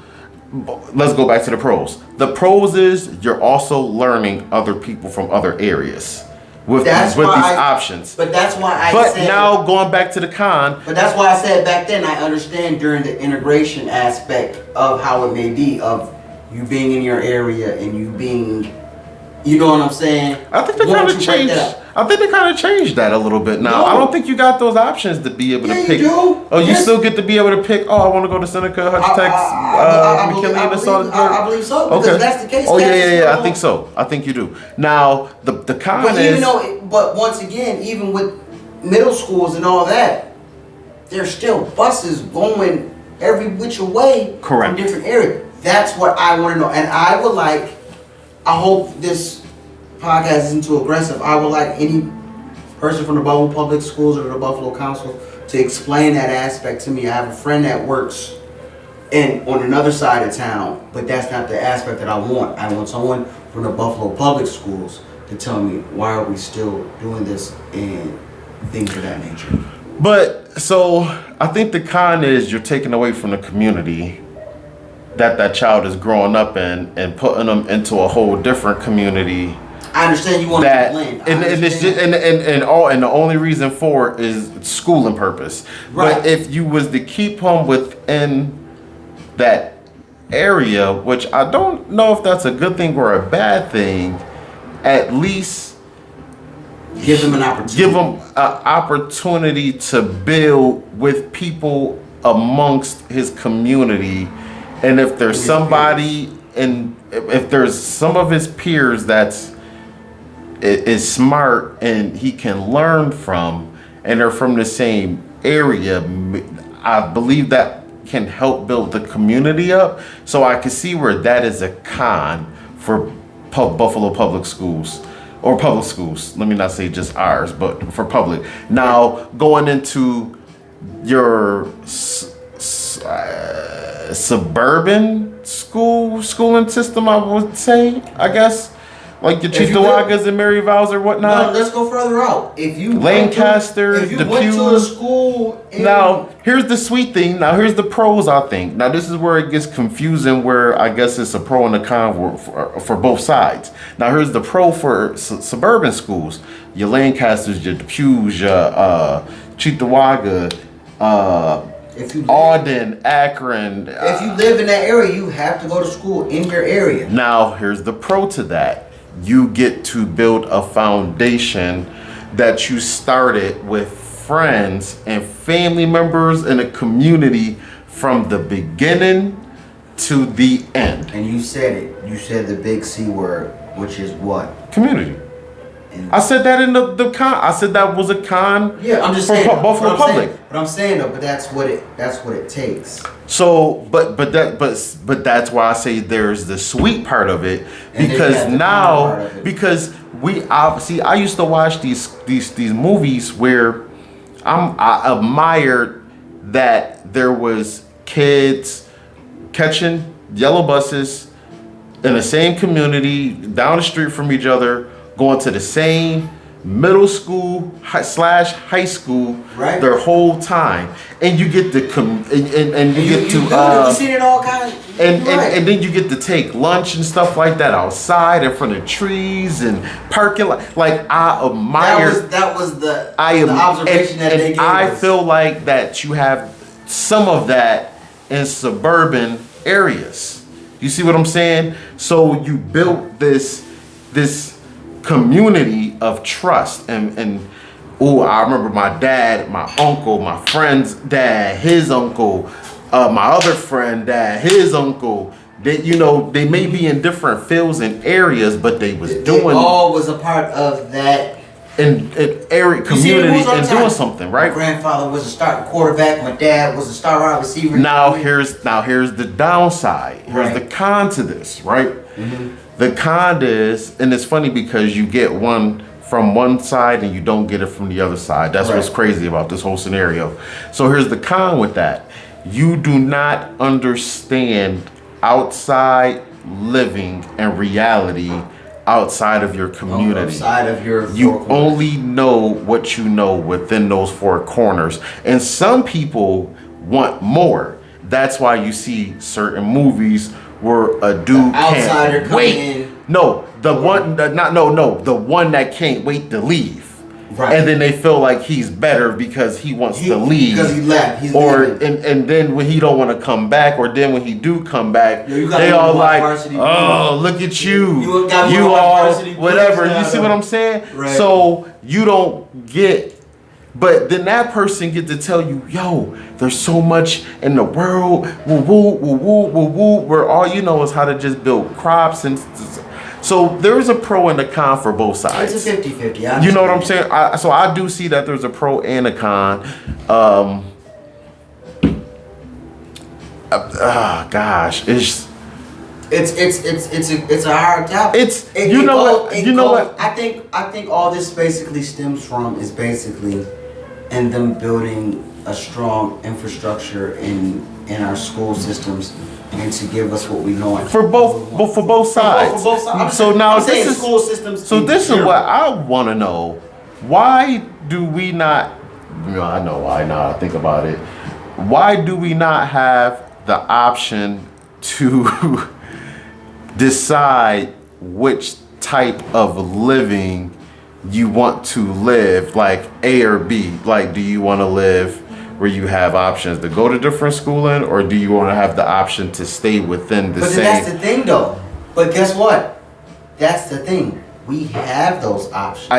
Let's go back to the pros. The pros is you're also learning other people from other areas with these options. But that's why I But said. now going back to the con, But that's why I said back then I understand during the integration aspect of how it may be of you being in your area and you being, you know what I'm saying? I think they Once kind of you break changed. that up. I think they kind of changed that a little bit now. No. I don't think you got those options to be able Yeah, to you pick. do. Oh, you Yes. still get to be able to pick. Oh, I want to go to Seneca, Hutch Tech, McKinley, and I believe so. Because Okay. that's the case. Oh That's yeah. what's I going think on. so. I think you do. Now the con But is. even though, but once again, even with middle schools and all that, there's still buses going every which way Correct. from different areas. That's what I want to know, and I would like. I hope this podcast isn't too aggressive. I would like any person from the Buffalo Public Schools or the Buffalo Council to explain that aspect to me. I have a friend that works on another side of town, but that's not the aspect that I want. I want someone from the Buffalo Public Schools to tell me why are we still doing this and things of that nature. But so I think the con is you're taking away from the community that child is growing up in and putting them into a whole different community. I understand you want That to blend. and it's just and the only reason for it is schooling purpose. Right. But if you was to keep them within that area, which I don't know if that's a good thing or a bad thing, at least Give them an opportunity. Give them an opportunity to build with people amongst his community, and if there's somebody, and if there's some of his peers that's is smart and he can learn from, and they're from the same area, I believe that can help build the community up. So I can see where that is a con for Buffalo public schools. Or public schools, let me not say just ours, but for public. Now, going into your suburban schooling system, I would say, I guess, like your Cheektowagas and Maryvales or whatnot. No, let's go further out. If you Lancaster, went to a school. Now, here's the sweet thing. Now, here's the pros, I think. Now, this is where it gets confusing, where I guess it's a pro and a con for both sides. Now, here's the pro for suburban schools. Your Lancasters, your Depews, your Cheektowaga, Alden, Akron. If you live in that area, you have to go to school in your area. Now, here's the pro to that. You get to build a foundation that you started with friends and family members in a community from the beginning to the end. And you said it. You said the big C word, which is what? Community. I said that in the con. I said that was a con. Yeah, I'm just saying. Buffalo Public. But I'm saying though, but that's what it takes. So, but that's why I say there's the sweet part of it, because now, because we obviously, I used to watch these movies where I admired that there was kids catching yellow buses in the same community down the street from each other, going to the same middle school / high school, right, their whole time, and you get to we've seen it all kinds. And then you get to take lunch and stuff like that outside in front of trees and parking lot. Like, I admire that was the observation that they gave I us. feel like that you have some of that in suburban areas. You see what I'm saying? So you built this community of trust, and I remember my dad, my uncle, my friend's dad, his uncle, my other friend dad, his uncle. They may be in different fields and areas, but they was doing. It all was a part of that in area community and doing something, right? My grandfather was a starting quarterback. My dad was a star wide receiver. Now here's the downside. Here's the con to this, right? Mm-hmm. The con is, and it's funny because you get one from one side and you don't get it from the other side. That's what's crazy about this whole scenario. So here's the con with that. You do not understand outside living and reality outside of your community. Outside of your you only know what you know within those four corners. And some people want more. That's why you see certain movies where a dude can't wait. No, the one that can't wait to leave. Right. And then they feel like he's better because he wants to leave. Because he left. He's leaving. And then when he don't want to come back, or then when he do come back, they all like, oh, look at you. You all, whatever. You see what I'm saying? Right. So you don't get, but then that person get to tell you, yo, there's so much in the world, where all you know is how to just build crops. And so there's a pro and a con for both sides. It's a 50-50. You know what I'm saying? So I do see that there's a pro and a con. Gosh, it's a hard topic. What? I think all this basically stems from is basically in them building a strong infrastructure in our school systems, and to give us what we want for both sides. So now this is school systems. So this is what I want to know. Why do we not? I know why now. I think about it. Why do we not have the option to decide which type of living you want to live, like A or B? Like, do you want to live where you have options to go to different schooling, or do you want to have the option to stay within the same? But that's the thing, though. But guess what? That's the thing. We have those options.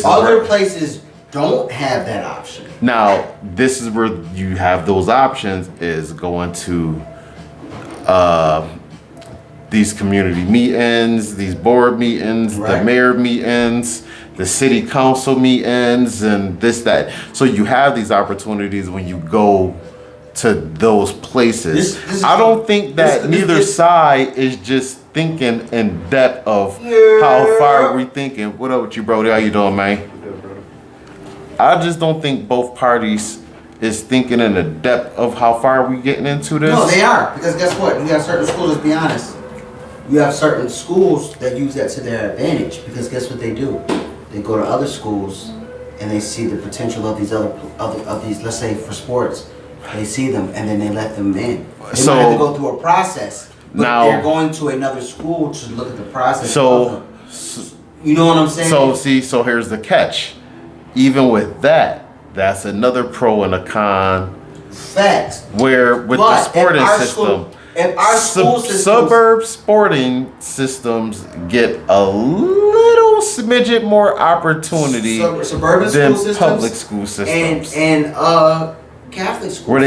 Other places don't have that option. Now, this is where you have those options is going to these community meetings, these board meetings, Right. the mayor meetings, the city council meetings, and this, that. So you have these opportunities when you go to those places. I don't think that neither side is just thinking in depth of how far we thinking. What up with you, Brody? How you doing, man? I just don't think both parties is thinking in the depth of how far we getting into this. No, they are. Because guess what? You have certain schools, let's be honest. You have certain schools that use that to their advantage. Because guess what they do? They go to other schools and they see the potential of these of these, let's say for sports. They see them and then they let them in. They might have to go through a process. But now, they're going to another school to look at the process. So you know what I'm saying? So here's the catch. Even with that, that's another pro and a con. Facts. Where with the sporting system, if our school systems, suburb sporting systems get a little smidget more opportunity suburban than school systems, public school systems, and Catholic schools, where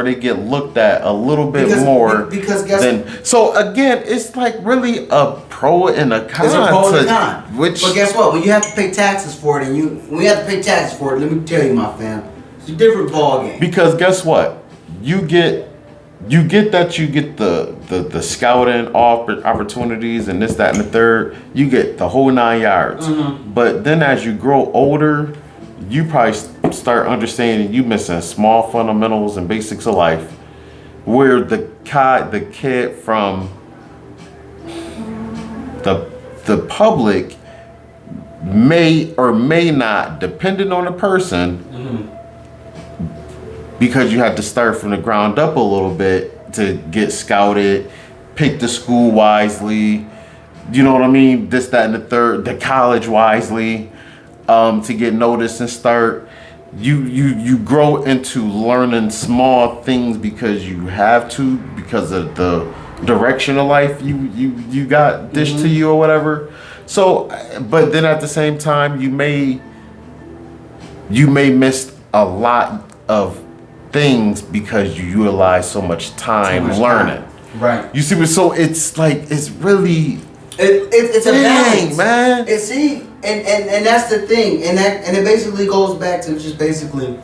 they get looked at a little bit more. Because guess so again, it's like really a pro and a con. It's a pro and a con. But guess what? When you have to pay taxes for it, when you have to pay taxes for it, let me tell you, my fam, it's a different ball game. Because guess what? You get the scouting opportunities and this, that, and the third. You get the whole 9 yards. Mm-hmm. But then as you grow older, you probably start understanding you missing small fundamentals and basics of life, where the kid from the public may or may not, depending on the person, because you have to start from the ground up a little bit to get scouted, pick the school wisely, you know what I mean? This, that, and the third, the college wisely, to get noticed and start. You grow into learning small things because you have to, because of the direction of life you got dished to you or whatever. So, but then at the same time, you may miss a lot of things because you utilize so much time learning. Right. You see, so it's like it's really it's a balance, man. And that's the thing, and it basically goes back to just basically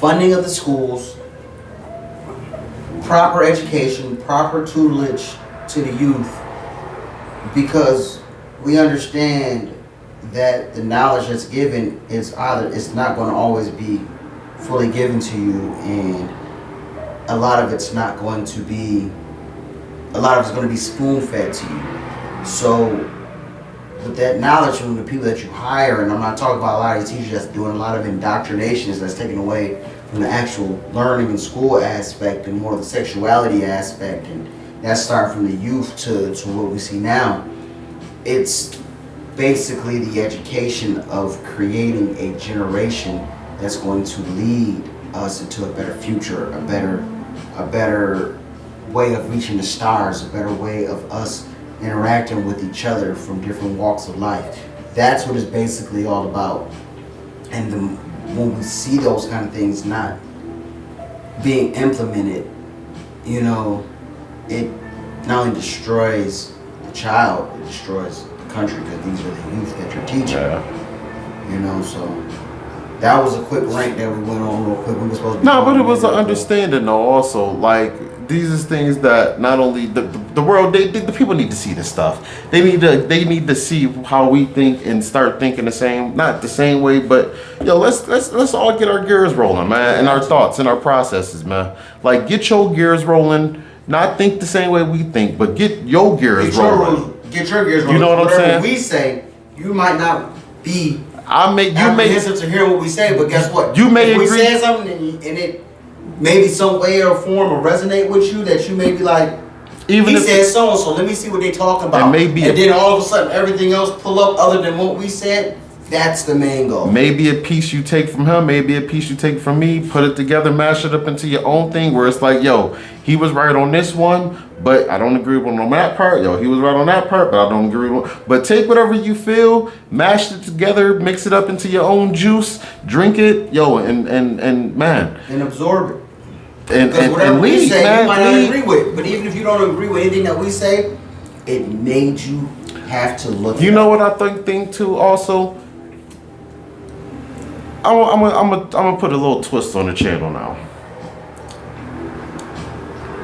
funding of the schools, proper education, proper tutelage to the youth, because we understand that the knowledge that's given is it's not going to always be fully given to you, and a lot of it's going to be spoon-fed to you. So with that knowledge from the people that you hire, and I'm not talking about a lot of teachers that's doing a lot of indoctrinations that's taken away from the actual learning and school aspect and more of the sexuality aspect, and that's starting from the youth to what we see now. It's basically the education of creating a generation that's going to lead us into a better future, a better way of reaching the stars, a better way of us interacting with each other from different walks of life. That's what it's basically all about. And when we see those kind of things not being implemented, it not only destroys the child, it destroys the country, because these are the youth that you're teaching. Yeah. So that was a quick rant that we went on real quick. We were supposed to be but it was an understanding though also. Like, these are things that not only the world, the people need to see this stuff. They need to see how we think and start thinking not the same way, but let's all get our gears rolling, man, and our thoughts and our processes, man. Like, get your gears rolling. Not think the same way we think, but get your gears rolling. Get your gears rolling. You know what I'm saying? We say you might not be. You may to hear what we say, but guess what? You may agree. We say something and it maybe some way or form or resonate with you, that you may be like, he said so and so. Let me see what they talking about. And then all of a sudden everything else pull up other than what we said. That's the main goal. Maybe a piece you take from him, maybe a piece you take from me, put it together, mash it up into your own thing where it's like, yo, he was right on this one, but I don't agree with him on that part. Yo, he was right on that part, but I don't agree with him. But take whatever you feel, mash it together, mix it up into your own juice, drink it, yo, and man. And absorb it. And whatever we lead, say, man, you might lead. not agree with. But even if you don't agree with anything that we say, it made you have to look You it know up. what I think too also? I'm gonna put a little twist on the channel now.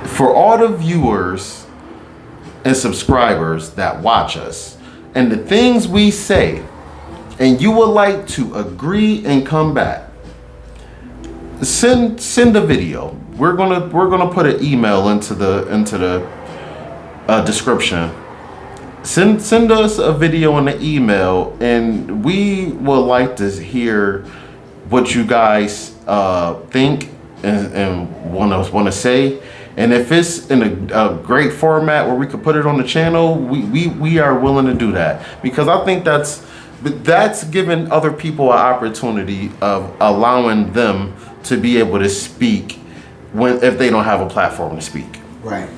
For all the viewers and subscribers that watch us and the things we say, and you would like to agree and come back, send a video. We're gonna put an email into the description. Send us a video in the email, and we would like to hear what you guys think and want to say. And if it's in a great format where we could put it on the channel, we are willing to do that, because I think that's giving other people an opportunity of allowing them to be able to speak if they don't have a platform to speak. Right.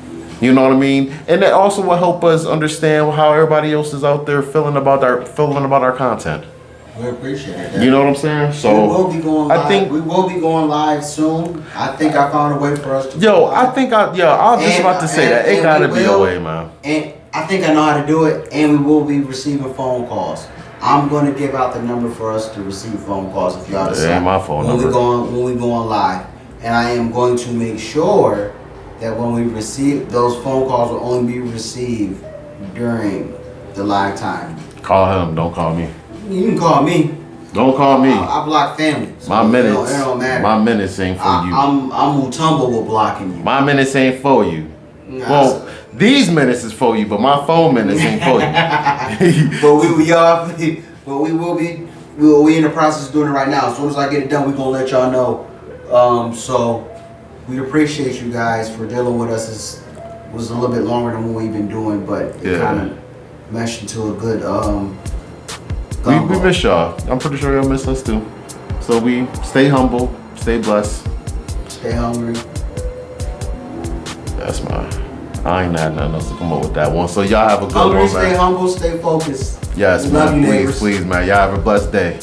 You know what I mean? And that also will help us understand how everybody else is out there feeling about our content. We appreciate that. You know what I'm saying? So we will be going live. I think we will be going live soon. I think I found a way for us to. I was just about to say that. It gotta be a way, man. And I think I know how to do it. And we will be receiving phone calls. I'm going to give out the number for us to receive phone calls if y'all decide. Ain't my phone number. When we going live, and I am going to make sure that when we receive those phone calls will only be received during the live time. Call him. Don't call me. You can call me. Don't call me. I block family. So My minutes. It don't matter. My minutes ain't for you. I'm Mutombo with blocking you. My minutes ain't for you. Nah, Well, these minutes is for you, but my phone minutes ain't for you. but we will be. We in the process of doing it right now. As soon as I get it done, we gonna let y'all know. So we appreciate you guys for dealing with us. It was a little bit longer than what we've been doing, but it kind of meshed into a good. We miss y'all. I'm pretty sure y'all miss us too. So we stay humble, stay blessed. Stay hungry. That's I ain't had nothing else to come up with that one. So y'all have a good Hungry, one, stay man. humble, stay focused. Yes, Love man. you, neighbors. Please, man. Y'all have a blessed day.